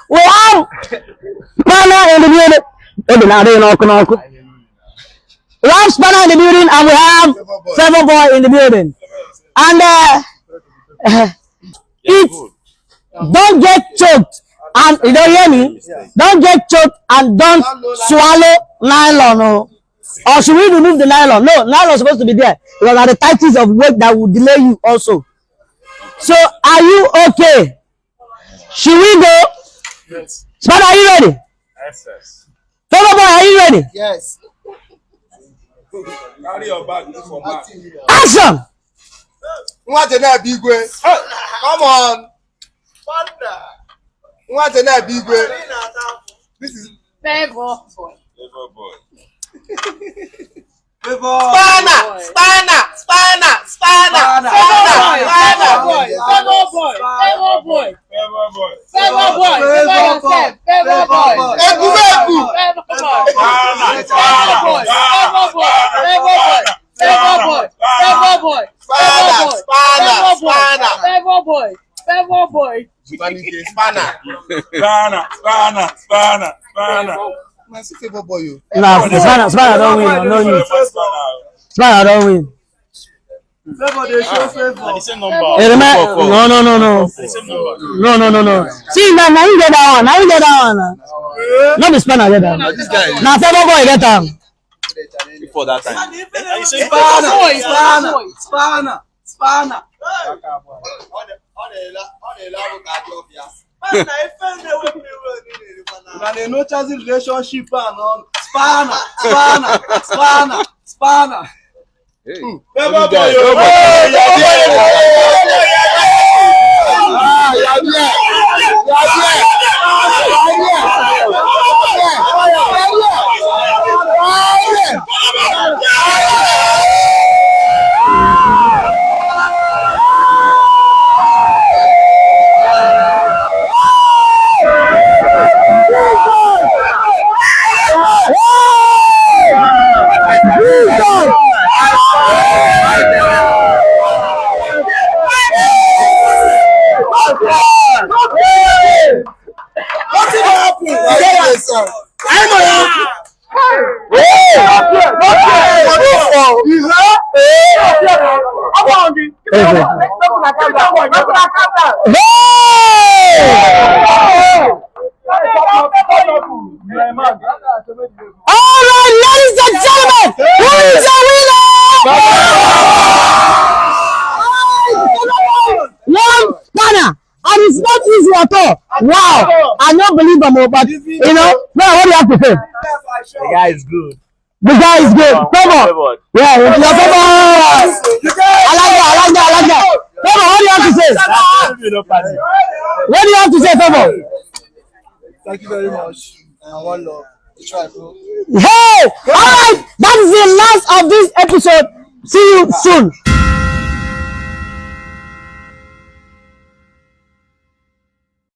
We have Spanner in the building. We have Spanner in the building and we have Favor Boy in the building. And don't get choked. And you don't hear me? Don't get choked and don't swallow nylon. Or should we remove the nylon? No, nylon is supposed to be there. Because are the titles of weight that will delay you also. So are you okay? Should we go? Yes. Spanner, are you ready? Yes. Favor Boy, are you ready? Yes. Carry your bag for back. Action! What a big way. Come on. What a big way. This is Favor Boy. Favor Boy. Spanner. Favor boy, you. No, Spanner don't win. No need. Spanner don't win. Favor, they show favor. Hey, remember? No. See, now you get that one. Now you get that one. Not the Spanner get that one. Now Favor Boy get that one. Before that time. Spanner. They no chance relationship on Spanner. Favor Boy. Alright, ladies and gentlemen, who is the winner? One Spanner, and it's not easy at all. Wow, I don't believe him, but you know, now what do you have to say? The guy is good. The guy is good. Favor. Yeah, your Favor. I like that. Favor, what do you have to say? What do you have to say, Favor? Thank you very much. One love. Try, bro. Hey! Alright! That is the last of this episode. See you soon.